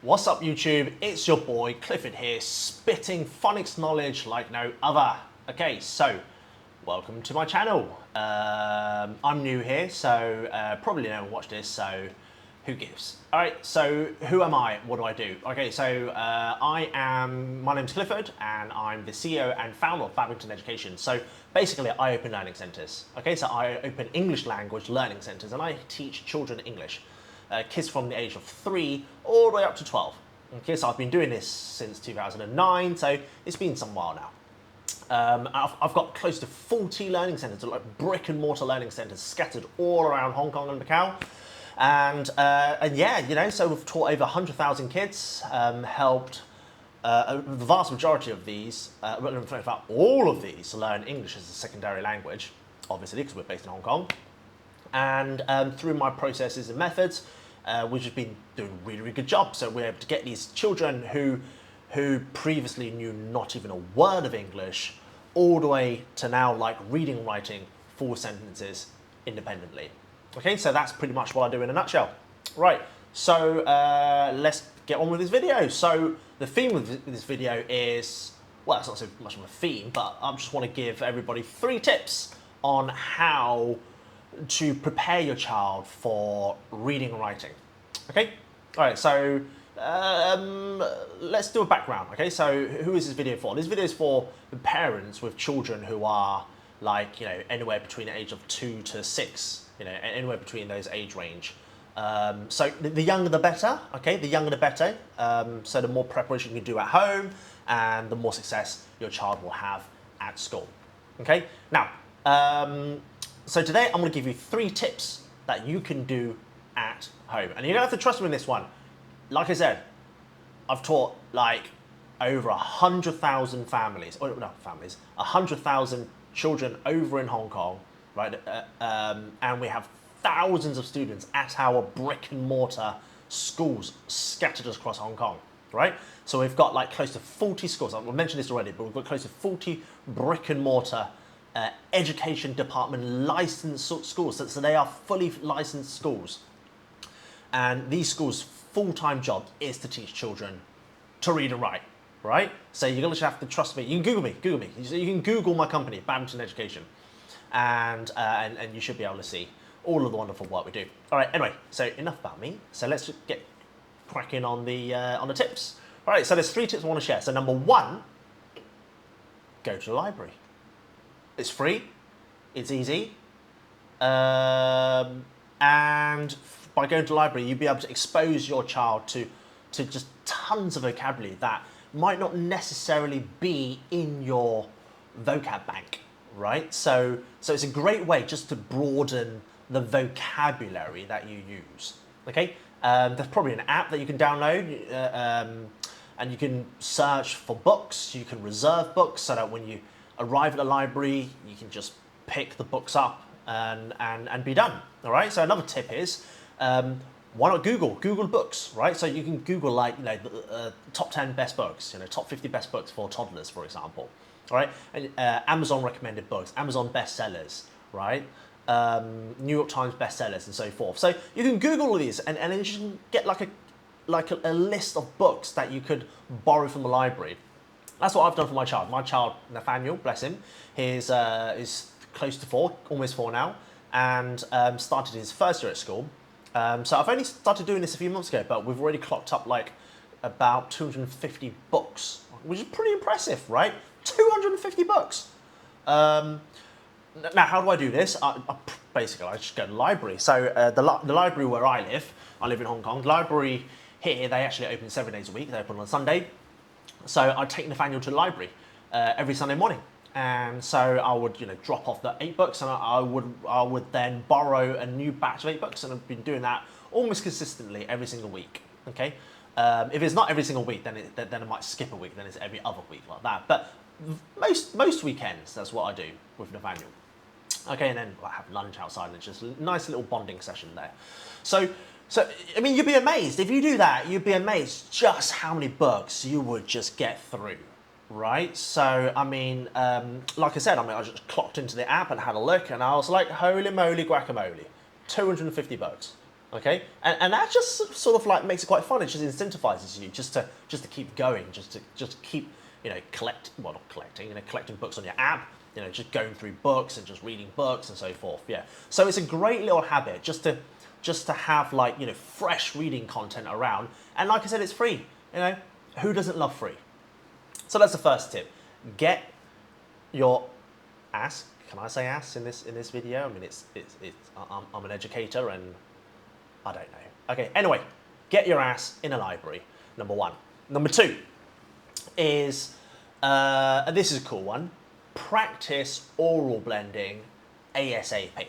What's up YouTube? It's your boy Clifford here, spitting phonics knowledge like no other. Okay, so welcome to my channel. I'm new here, so probably no one watched this, so who gives? All right, so who am I? What do I do? Okay, so my name's Clifford and I'm the CEO and founder of Babington Education. So basically I open learning centers. Okay, so I open English language learning centers and I teach children English. Kids from the age of 3 all the way up to 12. Okay, so I've been doing this since 2009, so it's been some while now. I've got close to 40 learning centres, like brick and mortar learning centres scattered all around Hong Kong and Macau. And yeah, you know, so we've taught over 100,000 kids, helped the vast majority of these, in fact all of these, learn English as a secondary language, obviously because we're based in Hong Kong. And through my processes and methods, we've just been doing a really, really good job. So we're able to get these children who previously knew not even a word of English, all the way to now like reading and writing full sentences independently. Okay, so that's pretty much what I do in a nutshell. Right, so let's get on with this video. So the theme of this video is, well, it's not so much of a theme, but I just want to give everybody 3 tips on how to prepare your child for reading and writing. Okay, all right, so let's do a background. Okay, so who is this video for? This video is for the parents with children who are like, you know, anywhere between the age of 2 to 6, you know, anywhere between those age range. So the younger the better, okay, the younger the better. So the more preparation you can do at home and the more success your child will have at school. Okay, now, so today I'm going to give you 3 tips that you can do at home. And you're going to have to trust me in this one. Like I said, I've taught like over 100,000 families, or not families, 100,000 children over in Hong Kong, right? And we have thousands of students at our brick and mortar schools scattered across Hong Kong, right? So we've got like close to 40 schools. I've mentioned this already, but we've got close to 40 brick and mortar education department licensed schools, so they are fully licensed schools. And these schools' full-time job is to teach children to read and write, right? So you're gonna have to trust me. You can Google me. You can Google my company, Babington Education, and you should be able to see all of the wonderful work we do. All right. Anyway, so enough about me. So let's just get cracking on the tips. All right. So there's 3 tips I want to share. So number 1, go to the library. It's free, it's easy, and by going to the library, you'll be able to expose your child to just tons of vocabulary that might not necessarily be in your vocab bank, right? So it's a great way just to broaden the vocabulary that you use, okay? There's probably an app that you can download, and you can search for books, you can reserve books so that when you arrive at the library, you can just pick the books up and be done. All right. So another tip is, why not Google books, right? So you can Google like, you know, the top 10 best books, you know, top 50 best books for toddlers, for example. All right. And, Amazon recommended books, Amazon bestsellers, right? New York Times bestsellers and so forth. So you can Google all these and then you can get like a list of books that you could borrow from the library. That's what I've done for my child. My child, Nathaniel, bless him, is close to 4, almost 4 now, and started his first year at school. So I've only started doing this a few months ago, but we've already clocked up like about 250 books, which is pretty impressive, right? 250 books. Now, how do I do this? Basically, I just go to the library. So the library where I live in Hong Kong. The library here, they actually open 7 days a week. They open on Sunday. So I'd take Nathaniel to the library every Sunday morning, and so I would, you know, drop off the 8 books, and I would then borrow a new batch of 8 books, and I've been doing that almost consistently every single week. Okay, if it's not every single week, then I might skip a week. Then it's every other week like that. But most weekends, that's what I do with Nathaniel. Okay, and then I have lunch outside, and it's just a nice little bonding session there. So I mean, you'd be amazed. If you do that, you'd be amazed just how many books you would just get through, right? So, I mean, like I said, I just clocked into the app and had a look, and I was like, holy moly guacamole, 250 books. Okay, and that just sort of like makes it quite fun. It just incentivizes you just to keep going, just to keep collecting books on your app. Just going through books and just reading books and so forth. Yeah, so it's a great little habit just to have like fresh reading content around. And like I said, it's free. Who doesn't love free? So that's the first tip. Get your ass. Can I say ass in this video? I mean, I'm an educator and I don't know. Okay, anyway, get your ass in a library, number one. Number two is, and this is a cool one, practice oral blending ASAP.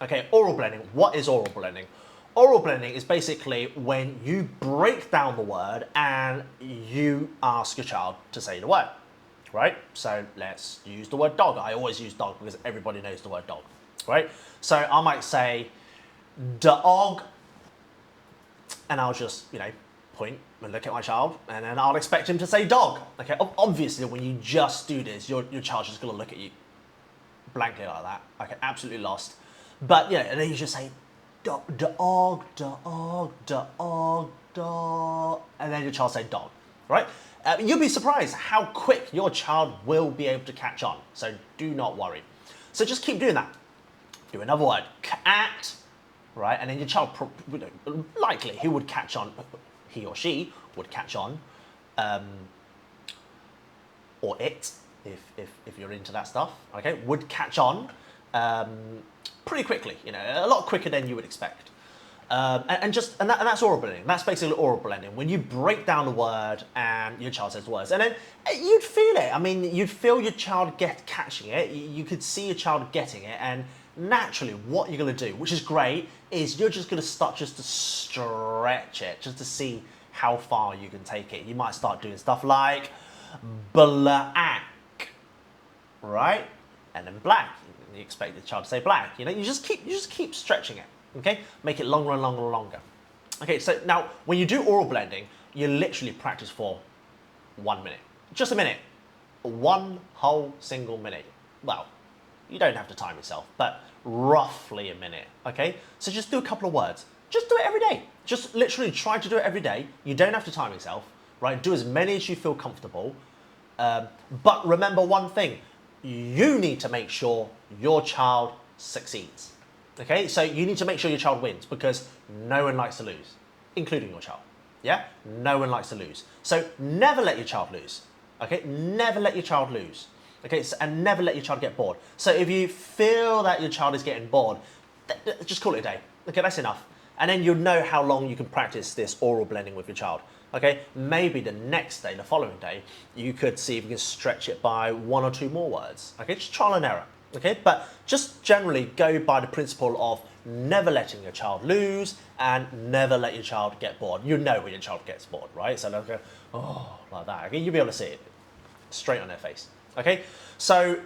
Okay, oral blending, what is oral blending? Oral blending is basically when you break down the word and you ask your child to say the word, right? So let's use the word dog. I always use dog because everybody knows the word dog, right? So I might say dog, and I'll just, point and look at my child, and then I'll expect him to say dog. Okay, obviously when you just do this, your child's just gonna look at you blankly like that. Okay, absolutely lost. But and then you just say dog, dog, dog, dog, dog, and then your child say dog, right? You'll be surprised how quick your child will be able to catch on. So do not worry. So just keep doing that. Do another word, cat, right? And then your child, likely he would catch on, he or she would catch on, or it, if you're into that stuff, okay, would catch on pretty quickly, a lot quicker than you would expect. And that's oral blending. That's basically oral blending. When you break down the word and your child says words, and then you'd feel it. I mean, you'd feel your child catching it. You could see your child getting it, and naturally, what you're going to do, which is great, is you're just going to start just to stretch it, just to see how far you can take it. You might start doing stuff like black, right? And then black. You expect the child to say black. You just keep stretching it. Okay, make it longer and longer and longer. Okay, so now when you do oral blending, you literally practice for 1 minute, just a minute, one whole single minute. Well, you don't have to time yourself, but roughly a minute. Okay, so just do a couple of words. Just do it every day. Just literally try to do it every day. You don't have to time yourself, right? Do as many as you feel comfortable. But remember one thing: you need to make sure your child succeeds. Okay, so you need to make sure your child wins because no one likes to lose, including your child. Yeah, no one likes to lose. So never let your child lose. Okay, never let your child lose. Okay, and never let your child get bored. So if you feel that your child is getting bored, just call it a day. Okay, that's enough. And then you'll know how long you can practice this oral blending with your child. Okay, maybe the next day, the following day, you could see if you can stretch it by 1 or 2 more words. Okay, just trial and error. Okay, but just generally go by the principle of never letting your child lose and never let your child get bored. You know when your child gets bored, right? So they'll go, oh, like that. Okay, you'll be able to see it straight on their face. Okay, so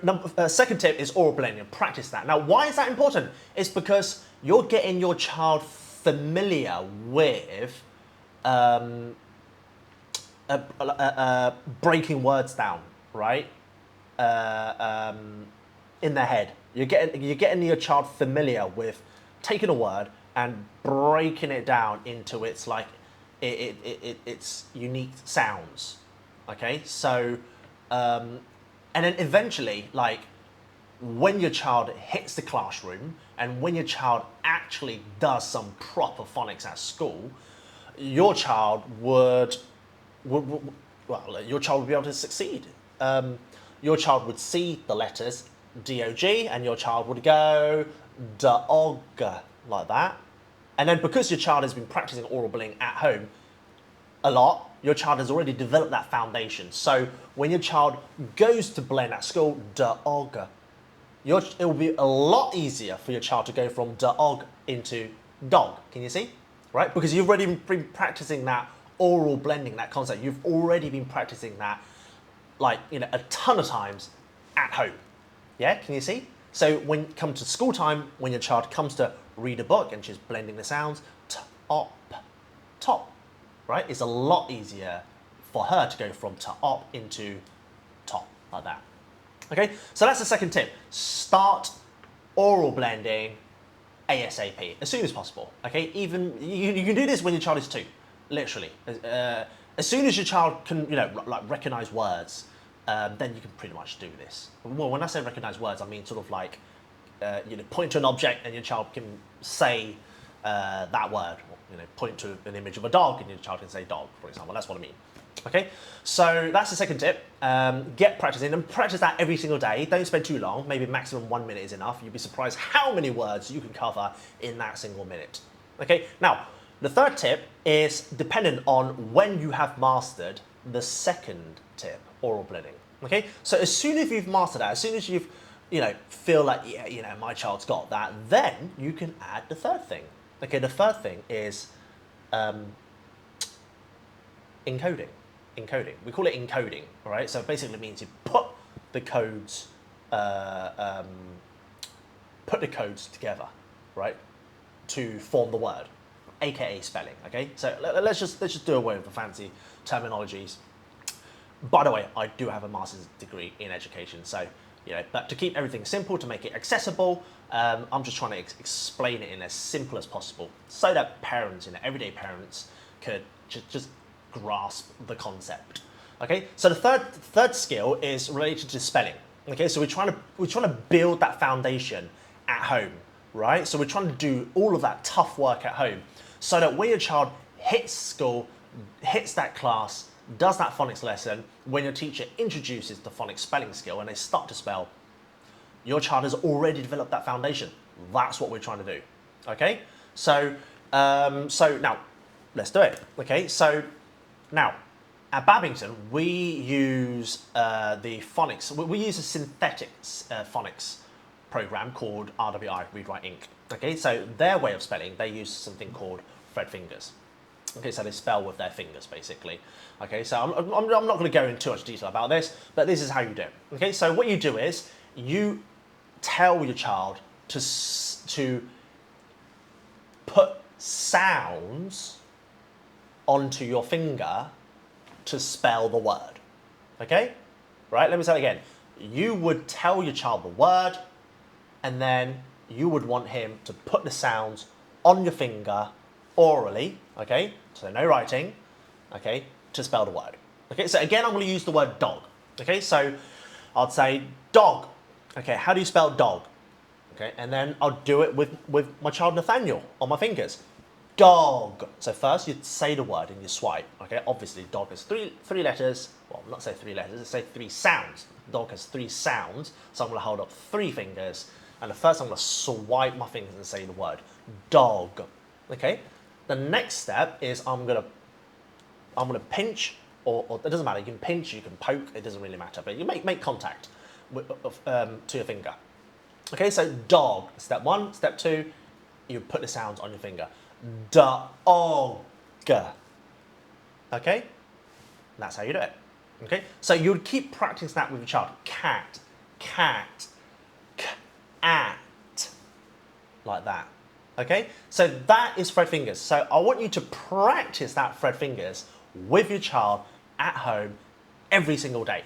second tip is oral blending. Practice that. Now, why is that important? It's because you're getting your child familiar with breaking words down, right? In their head. You're getting your child familiar with taking a word and breaking it down into its its unique sounds. Okay, so and then eventually, like when your child hits the classroom and when your child actually does some proper phonics at school, your child would be able to succeed. Your child would see the letters D-O-G and your child would go dog like that. And then because your child has been practicing oral blending at home a lot, your child has already developed that foundation. So when your child goes to blend at school, dog, it will be a lot easier for your child to go from dog into dog. Can you see? Right? Because you've already been practicing that oral blending, that concept. You've already been practicing that a ton of times at home. Yeah, can you see? So when it comes to school time, when your child comes to read a book and she's blending the sounds, top, right? It's a lot easier for her to go from top into top, like that. Okay, so that's the second tip. Start oral blending ASAP, as soon as possible. Okay, even you can do this when your child is 2, literally. As soon as your child can, like recognize words, then you can pretty much do this. Well, when I say recognize words, I mean sort of like, point to an object and your child can say that word. Point to an image of a dog and your child can say dog, for example. That's what I mean. Okay, so that's the second tip. Get practice in and practice that every single day. Don't spend too long. Maybe maximum 1 minute is enough. You'd be surprised how many words you can cover in that single minute. Okay, now the third tip is dependent on when you have mastered the second tip, oral blending. Okay, so as soon as you've mastered that, as soon as you've feel like, yeah, my child's got that, then you can add the third thing. Okay, the third thing is encoding. We call it encoding, all right? So it basically means you put the codes together, right, to form the word, aka spelling. Okay, so let's just do away with the fancy terminologies. By the way, I do have a master's degree in education, so but to keep everything simple, to make it accessible, I'm just trying to explain it in as simple as possible, so that parents, everyday parents, could just grasp the concept. Okay, so the third skill is related to spelling. Okay, so we're trying to build that foundation at home, right? So we're trying to do all of that tough work at home, so that when your child hits school, hits that class, does that phonics lesson, when your teacher introduces the phonics spelling skill and they start to spell, your child has already developed that foundation. That's what we're trying to do. Okay, so now let's do it. Okay, so now at Babington we use the phonics. We use a synthetic phonics program called RWI, Read Write Inc. Okay, so their way of spelling, they use something called Fred fingers. Okay, so they spell with their fingers, basically. Okay, so I'm not going to go into too much detail about this, but this is how you do it. Okay, so what you do is you tell your child to put sounds onto your finger to spell the word. Okay, right? Let me say it again. You would tell your child the word, and then you would want him to put the sounds on your finger orally, okay, so no writing, okay, to spell the word. Okay, so again, I'm going to use the word dog. Okay, so I'll say dog. Okay, how do you spell dog? Okay, and then I'll do it with my child Nathaniel on my fingers. Dog. So first you say the word and you swipe. Okay, obviously dog has three letters. Well, not say 3 letters, let's say 3 sounds. Dog has 3 sounds. So I'm going to hold up 3 fingers, and the first I'm going to swipe my fingers and say the word dog. Okay. The next step is I'm gonna pinch, or it doesn't matter. You can pinch, you can poke. It doesn't really matter. But you make contact to your finger. Okay, so dog. Step 1. Step 2. You put the sounds on your finger. Dog. Okay, that's how you do it. Okay, so you would keep practicing that with your child. Cat, cat, cat, like that. Okay, so that is Fred fingers. So I want you to practice that Fred fingers with your child at home every single day.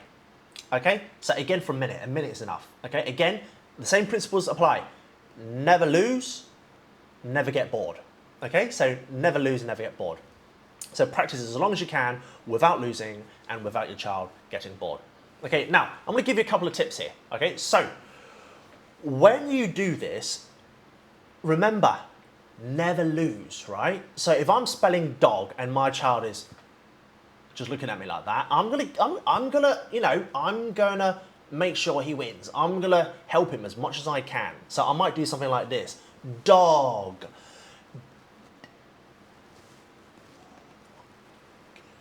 Okay, so again for a minute is enough. Okay, again, the same principles apply. Never lose, never get bored. Okay, so never lose, never get bored. So practice as long as you can without losing and without your child getting bored. Okay, now I'm going to give you a couple of tips here. Okay, so when you do this, remember, never lose, right? So if I'm spelling dog and my child is just looking at me like that, I'm gonna make sure he wins. I'm gonna help him as much as I can. So I might do something like this: dog.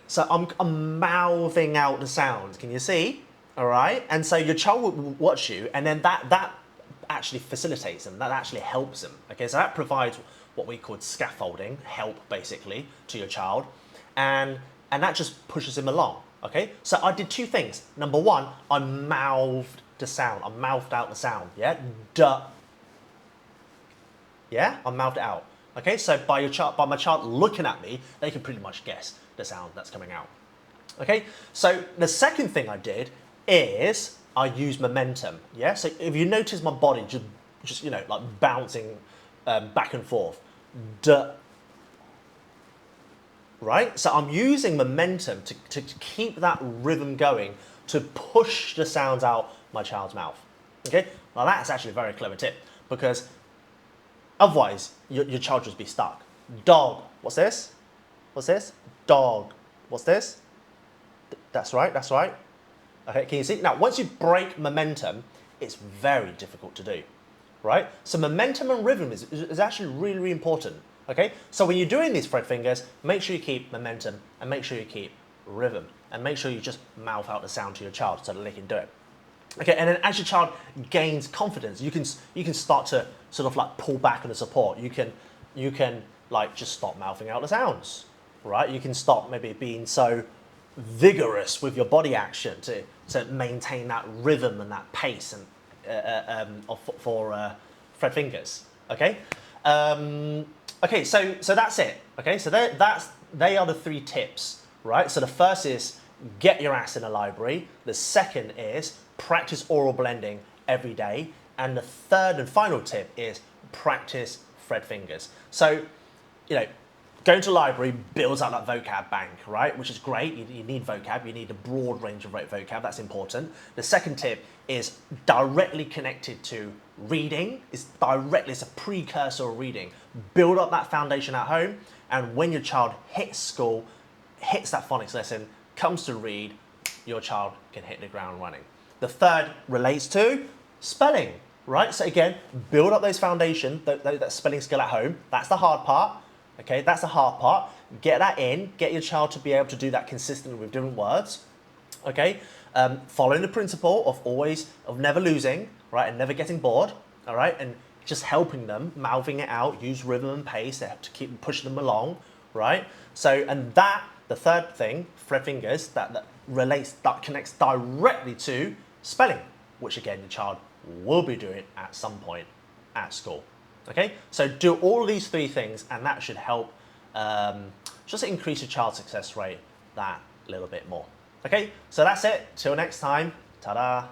So I'm mouthing out the sounds. Can you see? All right. And so your child will watch you, and then that actually facilitates them. That actually helps them. Okay. So that provides what we call scaffolding, help basically to your child, and that just pushes him along. Okay. So I did 2 things. Number 1, I mouthed the sound. I mouthed out the sound. Yeah. Duh. Yeah. I mouthed it out. Okay. So by my child looking at me, they can pretty much guess the sound that's coming out. Okay. So the second thing I did is I used momentum. Yeah. So if you notice my body just like bouncing back and forth. D. Right? So I'm using momentum to keep that rhythm going, to push the sounds out my child's mouth. Okay? Now that's actually a very clever tip, because otherwise your child will just be stuck. Dog. What's this? What's this? Dog. What's this? That's right, that's right. Okay, can you see? Now, once you break momentum, it's very difficult to do, right? So momentum and rhythm is actually really, really important, okay? So when you're doing these fret fingers, make sure you keep momentum and make sure you keep rhythm and make sure you just mouth out the sound to your child so that they can do it. Okay, and then as your child gains confidence, you can start to sort of like pull back on the support. You can like just stop mouthing out the sounds, right? You can stop maybe being so vigorous with your body action to maintain that rhythm and that pace and for fret fingers. Okay, okay. So that's it. Okay, so they are the 3 tips, right? So the first is get your ass in a library. The second is practice oral blending every day, and the third and final tip is practice fret fingers. So, you know, going to the library builds up that vocab bank, right? Which is great. You need vocab. You need a broad range of vocab. That's important. The second tip is directly connected to reading. It's a precursor of reading. Build up that foundation at home, and when your child hits school, hits that phonics lesson, comes to read, your child can hit the ground running. The third relates to spelling, right? So again, build up those foundation, that spelling skill at home. That's the hard part. Okay, that's the hard part. Get that in, get your child to be able to do that consistently with different words. Okay, following the principle of never losing, right, and never getting bored, all right, and just helping them, mouthing it out, use rhythm and pace to keep pushing them along, right? So, and the third thing, fret fingers, that connects directly to spelling, which again, the child will be doing at some point at school. Okay, so do all these 3 things, and that should help just increase your child's success rate that little bit more. Okay, so that's it. Till next time, ta-da.